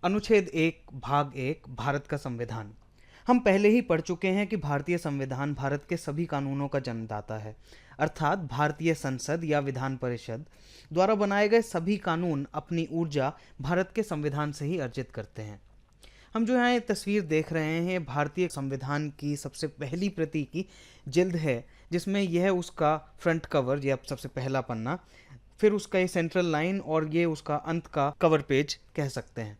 अनुच्छेद 1 भाग 1 भारत का संविधान। हम पहले ही पढ़ चुके हैं कि भारतीय संविधान भारत के सभी कानूनों का जन्मदाता है, अर्थात भारतीय संसद या विधान परिषद द्वारा बनाए गए सभी कानून अपनी ऊर्जा भारत के संविधान से ही अर्जित करते हैं। हम जो यहाँ ये तस्वीर देख रहे हैं भारतीय संविधान की सबसे पहली प्रति की जिल्द है, जिसमें यह उसका फ्रंट कवर या सबसे पहला पन्ना, फिर उसका ये सेंट्रल लाइन और ये उसका अंत का कवर पेज कह सकते हैं।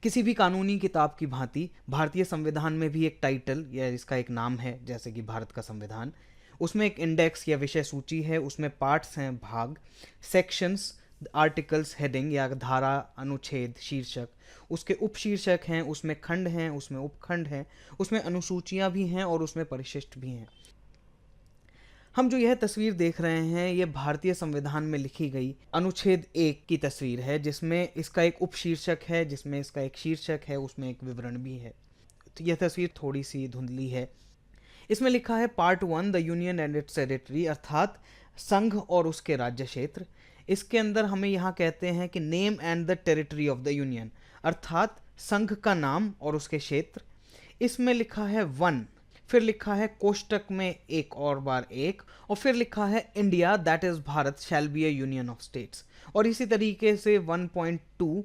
किसी भी कानूनी किताब की भांति भारतीय संविधान में भी एक टाइटल या इसका एक नाम है, जैसे कि भारत का संविधान। उसमें एक इंडेक्स या विषय सूची है, उसमें पार्ट्स हैं, भाग, सेक्शंस, आर्टिकल्स, हेडिंग या धारा, अनुच्छेद, शीर्षक, उसके उपशीर्षक हैं, उसमें खंड हैं, उसमें उपखंड हैं, उसमें अनुसूचियां भी हैं और उसमें परिशिष्ट भी हैं। हम जो यह तस्वीर देख रहे हैं ये भारतीय संविधान में लिखी गई अनुच्छेद 1 की तस्वीर है, जिसमें इसका एक उपशीर्षक है, जिसमें इसका एक शीर्षक है, उसमें एक विवरण भी है। तो यह तस्वीर थोड़ी सी धुंधली है। इसमें लिखा है part 1 the union and it's territory, अर्थात संघ और उसके राज्य क्षेत्र। इसके अंदर हमें यहाँ कहते हैं कि name and the territory of the union, अर्थात संघ का नाम और उसके क्षेत्र। इसमें लिखा है 1, फिर लिखा है कोष्टक में एक और बार एक, और फिर लिखा है India that is Bharat shall be A union of states. और इसी तरीके से 1.2,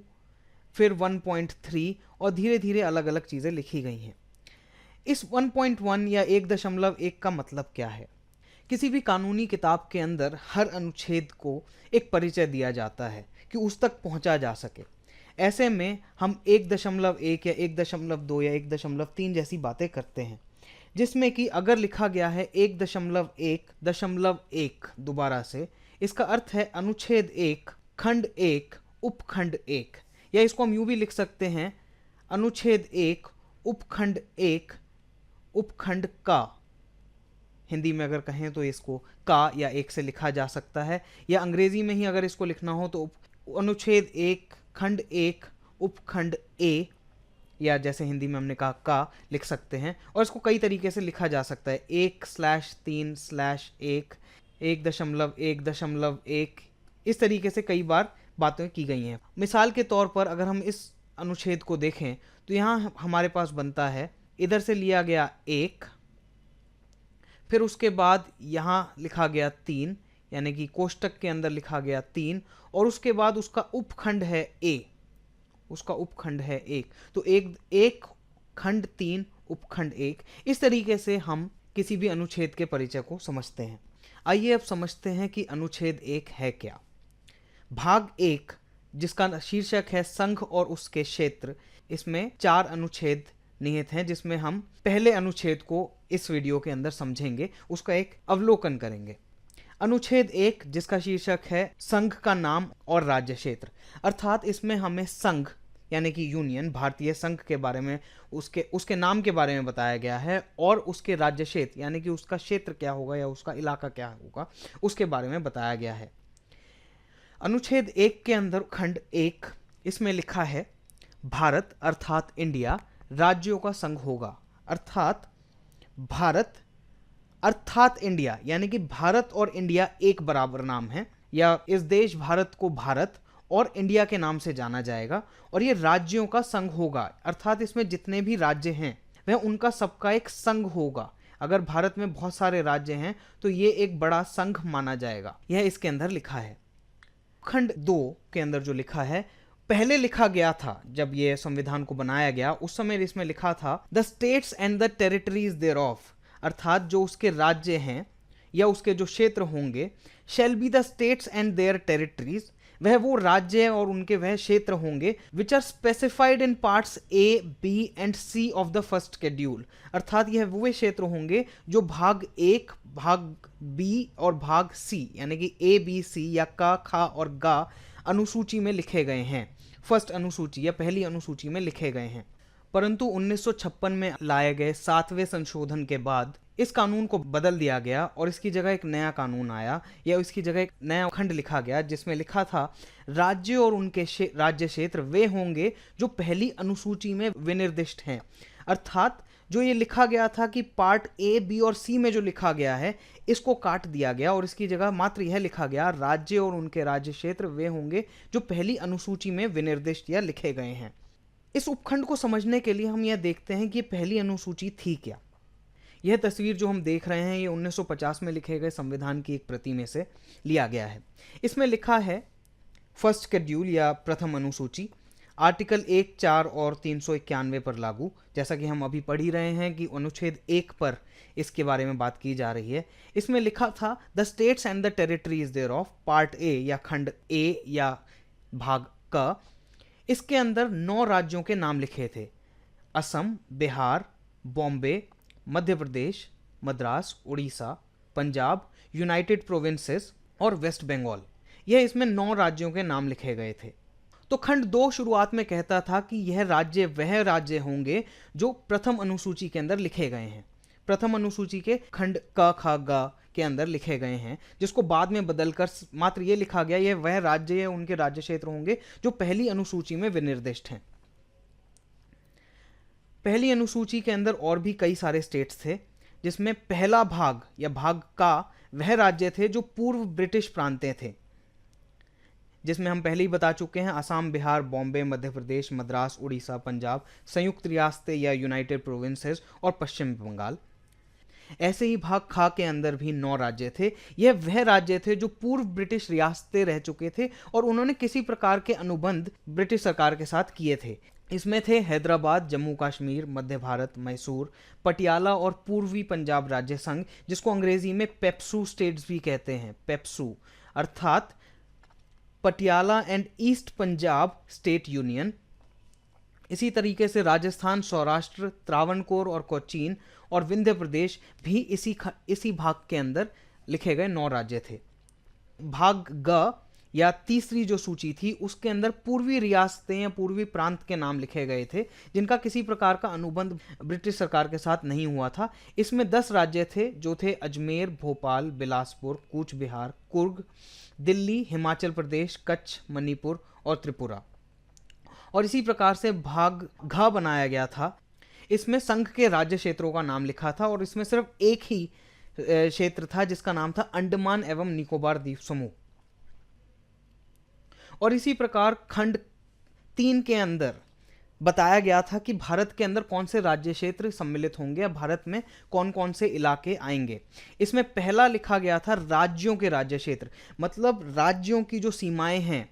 फिर 1.3 और धीरे धीरे अलग अलग चीज़ें लिखी गई हैं। इस 1.1 या 1.1 का मतलब क्या है? किसी भी कानूनी किताब के अंदर हर अनुच्छेद को एक परिचय दिया जाता है कि उस तक पहुंचा जा सके। ऐसे में हम 1.1 या 1.2 या 1.3 जैसी बातें करते हैं, जिसमें कि अगर लिखा गया है 1.1.1 दोबारा से, इसका अर्थ है अनुच्छेद 1 खंड 1 उपखंड 1, या इसको हम यूं भी लिख सकते हैं अनुच्छेद 1 उपखंड 1 उपखंड का। हिंदी में अगर कहें तो इसको का या एक से लिखा जा सकता है, या अंग्रेजी में ही अगर इसको लिखना हो तो अनुच्छेद 1 खंड 1 उपखंड ए, या जैसे हिंदी में हमने कहा का लिख सकते हैं। और इसको कई तरीके से लिखा जा सकता है, 1/3/1, 1.1.1, इस तरीके से कई बार बातें की गई हैं। मिसाल के तौर पर अगर हम इस अनुच्छेद को देखें तो यहाँ हमारे पास बनता है, इधर से लिया गया 1, फिर उसके बाद यहाँ लिखा गया 3, यानी कि कोष्टक के अंदर लिखा गया 3, और उसके बाद उसका उपखंड है ए, उसका उपखंड है 1, तो 1 खंड 3 उपखंड 1। इस तरीके से हम किसी भी अनुच्छेद के परिचय को समझते हैं। आइए अब समझते हैं कि अनुच्छेद 1 है क्या। भाग 1, जिसका शीर्षक है संघ और उसके क्षेत्र, इसमें 4 अनुच्छेद निहित हैं, जिसमें हम पहले अनुच्छेद को इस वीडियो के अंदर समझेंगे, उसका एक अवलोकन करेंगे। अनुच्छेद 1 जिसका शीर्षक है संघ का नाम और राज्य क्षेत्र, अर्थात इसमें हमें संघ यानी कि यूनियन, भारतीय संघ के बारे में, उसके नाम के बारे में बताया गया है, और उसके राज्य क्षेत्र यानी कि उसका क्षेत्र क्या होगा या उसका इलाका क्या होगा उसके बारे में बताया गया है। अनुच्छेद 1 के अंदर खंड 1, इसमें लिखा है भारत अर्थात इंडिया राज्यों का संघ होगा, अर्थात भारत अर्थात इंडिया, यानी कि भारत और इंडिया एक बराबर नाम है, या इस देश भारत को भारत और इंडिया के नाम से जाना जाएगा, और ये राज्यों का संघ होगा, अर्थात इसमें जितने भी राज्य हैं वह उनका सबका एक संघ होगा। अगर भारत में बहुत सारे राज्य हैं तो ये एक बड़ा संघ माना जाएगा, यह इसके अंदर लिखा है। खंड 2 के अंदर जो लिखा है, पहले लिखा गया था जब ये संविधान को बनाया गया उस समय इसमें लिखा था the states and the territories thereof, अर्थात जो उसके राज्य हैं या उसके जो क्षेत्र होंगे, shall be the states and their territories, वह वो राज्य और उनके वह क्षेत्र होंगे, which are specified in parts A B and C of the first schedule, अर्थात यह वो क्षेत्र होंगे जो भाग 1, भाग बी और भाग सी यानी कि ए बी सी या का, खा और गा अनुसूची में लिखे गए हैं, फर्स्ट अनुसूची या पहली अनुसूची में लिखे गए हैं। परंतु 1956 में लाए गए 7वें संशोधन के बाद इस कानून को बदल दिया गया और इसकी जगह एक नया कानून आया, या इसकी जगह एक नया खंड लिखा गया, जिसमें लिखा था राज्य और उनके राज्य क्षेत्र वे होंगे जो पहली अनुसूची में विनिर्दिष्ट हैं, अर्थात जो ये लिखा गया था कि पार्ट ए बी और सी में जो लिखा गया है इसको काट दिया गया और इसकी जगह मात्र यह लिखा गया राज्य और उनके राज्य क्षेत्र वे होंगे जो पहली अनुसूची में विनिर्दिष्ट या लिखे गए हैं। इस उपखंड को समझने के लिए हम यह देखते हैं कि पहली अनुसूची थी क्या। यह तस्वीर जो हम देख रहे हैं ये 1950 में लिखे गए संविधान की एक प्रति में से लिया गया है। इसमें लिखा है फर्स्ट शेड्यूल या प्रथम अनुसूची, आर्टिकल 1, 4 और 391 पर लागू। जैसा कि हम अभी पढ़ ही रहे हैं कि अनुच्छेद 1 पर इसके बारे में बात की जा रही है। इसमें लिखा था the states and the territories thereof, part A या खंड ए या भाग क। इसके अंदर 9 राज्यों के नाम लिखे थे, असम, बिहार, बॉम्बे, मध्य प्रदेश, मद्रास, उड़ीसा, पंजाब, यूनाइटेड प्रोविंसेस और वेस्ट बंगाल। यह इसमें 9 राज्यों के नाम लिखे गए थे। तो खंड 2 शुरुआत में कहता था कि यह राज्य वह राज्य होंगे जो प्रथम अनुसूची के अंदर लिखे गए हैं, प्रथम अनुसूची के खंड क, ख, ग के अंदर लिखे गए हैं, जिसको बाद में बदलकर मात्र ये लिखा गया यह वह राज्य या उनके राज्य क्षेत्र होंगे जो पहली अनुसूची में विनिर्दिष्ट हैं। पहली अनुसूची के अंदर और भी कई सारे स्टेट्स थे, जिसमें पहला भाग या भाग का वह राज्य थे जो पूर्व ब्रिटिश प्रांतें थे, जिसमें हम पहले ही बता चुके हैं असम, बिहार, बॉम्बे, मध्य प्रदेश, मद्रास, उड़ीसा, पंजाब, संयुक्त रियासतें या यूनाइटेड प्रोविंसेस और पश्चिम बंगाल। ऐसे ही भाग खा के अंदर भी 9 राज्य थे। यह वह राज्य थे जो पूर्व ब्रिटिश रियासतें रह चुके थे और उन्होंने किसी प्रकार के अनुबंध ब्रिटिश सरकार के साथ किए थे। इसमें थे हैदराबाद, जम्मू कश्मीर, मध्य भारत, मैसूर, पटियाला और पूर्वी पंजाब राज्य संघ, जिसको अंग्रेजी में पेप्सू स्टेट्स भी कहते हैं। पेप्सू अर्थात Patiala and east Punjab state union. इसी तरीके से राजस्थान, सौराष्ट्र, त्रावणकोर और कोचीन और विंध्य प्रदेश भी इसी भाग के अंदर लिखे गए 9 राज्य थे। भाग ग या तीसरी जो सूची थी उसके अंदर पूर्वी रियासतें या पूर्वी प्रांत के नाम लिखे गए थे, जिनका किसी प्रकार का अनुबंध ब्रिटिश सरकार के साथ नहीं हुआ था। इसमें 10 राज्य थे जो थे अजमेर, भोपाल, बिलासपुर, कूच बिहार, कुर्ग, दिल्ली, हिमाचल प्रदेश, कच्छ, मणिपुर और त्रिपुरा। और इसी प्रकार से भाग घ बनाया गया था। इसमें संघ के राज्य क्षेत्रों का नाम लिखा था और इसमें सिर्फ एक ही क्षेत्र था जिसका नाम था अंडमान एवं निकोबार द्वीप समूह। और इसी प्रकार खंड 3 के अंदर बताया गया था कि भारत के अंदर कौन से राज्य क्षेत्र सम्मिलित होंगे या भारत में कौन कौन से इलाके आएंगे। इसमें पहला लिखा गया था राज्यों के राज्य क्षेत्र, मतलब राज्यों की जो सीमाएं हैं।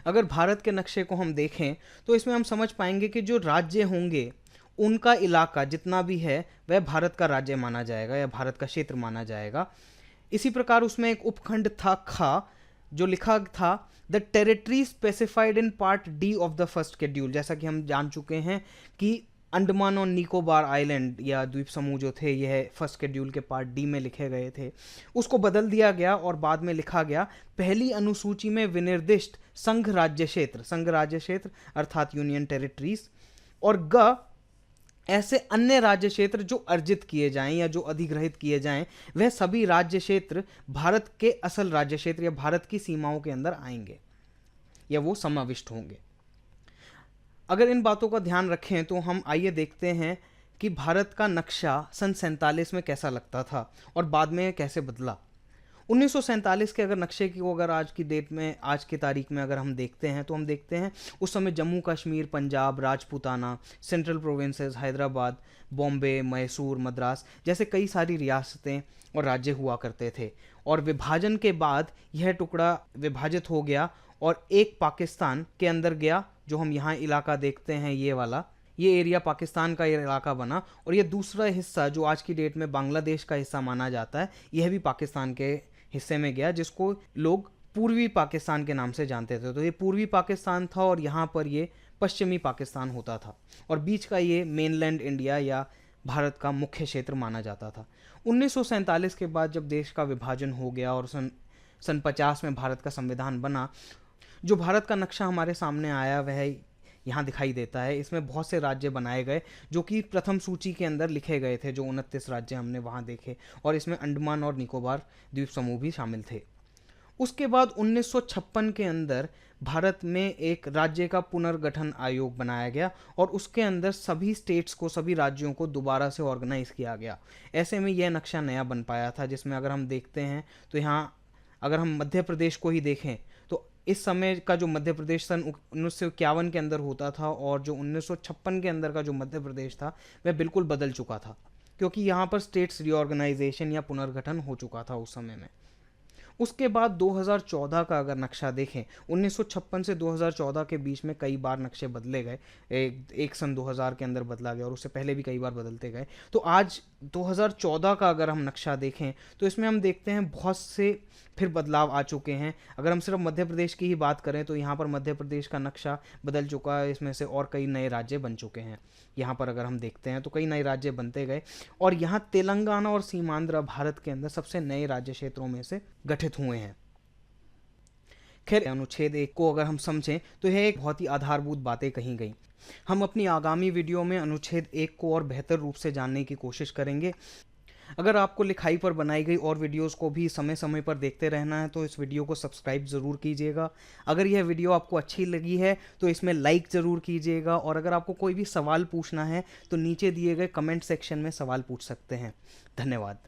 अगर भारत के नक्शे को हम देखें तो इसमें हम समझ पाएंगे कि जो राज्य होंगे उनका इलाका जितना भी है वह भारत का राज्य माना जाएगा या भारत का क्षेत्र माना जाएगा। इसी प्रकार उसमें एक उपखंड था खा, जो लिखा था the territory specified in part D of the first schedule. जैसा कि हम जान चुके हैं कि अंडमान और निकोबार आइलैंड या द्वीप समूह जो थे यह फर्स्ट शेड्यूल के पार्ट डी में लिखे गए थे। उसको बदल दिया गया और बाद में लिखा गया पहली अनुसूची में विनिर्दिष्ट संघ राज्य क्षेत्र अर्थात यूनियन टेरिटरीज, और ग ऐसे अन्य राज्य क्षेत्र जो अर्जित किए जाएं या जो अधिग्रहित किए जाएं, वह सभी राज्य क्षेत्र भारत के असल राज्य क्षेत्र या भारत की सीमाओं के अंदर आएंगे या वो समाविष्ट होंगे। अगर इन बातों का ध्यान रखें तो हम आइए देखते हैं कि भारत का नक्शा सन 47 में कैसा लगता था और बाद में कैसे बदला। 1947 के अगर नक्शे को अगर आज की डेट में, आज की तारीख में अगर हम देखते हैं तो हम देखते हैं उस समय जम्मू कश्मीर, पंजाब, राजपूताना, सेंट्रल प्रोविंसेस, हैदराबाद, बॉम्बे, मैसूर, मद्रास जैसे कई सारी रियासतें और राज्य हुआ करते थे। और विभाजन के बाद यह टुकड़ा विभाजित हो गया और एक पाकिस्तान के अंदर गया। जो हम यहाँ इलाका देखते हैं ये वाला, ये एरिया पाकिस्तान का ये इलाका बना, और ये दूसरा हिस्सा जो आज की डेट में बांग्लादेश का हिस्सा माना जाता है यह भी पाकिस्तान के हिस्से में गया, जिसको लोग पूर्वी पाकिस्तान के नाम से जानते थे। तो ये पूर्वी पाकिस्तान था और यहाँ पर ये पश्चिमी पाकिस्तान होता था और बीच का ये मेनलैंड इंडिया या भारत का मुख्य क्षेत्र माना जाता था। 1947 के बाद जब देश का विभाजन हो गया और सन 50 में भारत का संविधान बना, जो भारत का नक्शा हमारे सामने आया वह यहाँ दिखाई देता है। इसमें बहुत से राज्य बनाए गए जो कि प्रथम सूची के अंदर लिखे गए थे, जो 29 राज्य हमने वहाँ देखे, और इसमें अंडमान और निकोबार द्वीप समूह भी शामिल थे। उसके बाद 1956 के अंदर भारत में एक राज्य का पुनर्गठन आयोग बनाया गया और उसके अंदर सभी स्टेट्स को, सभी राज्यों को दोबारा से ऑर्गेनाइज किया गया। ऐसे में यह नक्शा नया बन पाया था, जिसमें अगर हम देखते हैं तो यहाँ अगर हम मध्य प्रदेश को ही देखें तो इस समय का जो मध्य प्रदेश सन 1951 के अंदर होता था और जो 1956 के अंदर का जो मध्य प्रदेश था वह बिल्कुल बदल चुका था, क्योंकि यहाँ पर स्टेट्स रिऑर्गेनाइजेशन या पुनर्गठन हो चुका था उस समय में। उसके बाद 2014 का अगर नक्शा देखें, 1956 से 2014 के बीच में कई बार नक्शे बदले गए। एक सन 2000 के अंदर बदला गया और उससे पहले भी कई बार बदलते गए। तो आज 2014 का अगर हम नक्शा देखें तो इसमें हम देखते हैं बहुत से फिर बदलाव आ चुके हैं। अगर हम सिर्फ मध्य प्रदेश की ही बात करें तो यहाँ पर मध्य प्रदेश का नक्शा बदल चुका है, इसमें से और कई नए राज्य बन चुके हैं। यहाँ पर अगर हम देखते हैं तो कई नए राज्य बनते गए और यहाँ तेलंगाना और सीमांध्र भारत के अंदर सबसे नए राज्य क्षेत्रों में से गठित हुए हैं। खैर, अनुच्छेद 1 को अगर हम समझें तो यह एक बहुत ही आधारभूत बातें कही गई। हम अपनी आगामी वीडियो में अनुच्छेद 1 को और बेहतर रूप से जानने की कोशिश करेंगे। अगर आपको लिखाई पर बनाई गई और वीडियोस को भी समय समय पर देखते रहना है तो इस वीडियो को सब्सक्राइब ज़रूर कीजिएगा। अगर यह वीडियो आपको अच्छी लगी है तो इसमें लाइक ज़रूर कीजिएगा और अगर आपको कोई भी सवाल पूछना है तो नीचे दिए गए कमेंट सेक्शन में सवाल पूछ सकते हैं। धन्यवाद।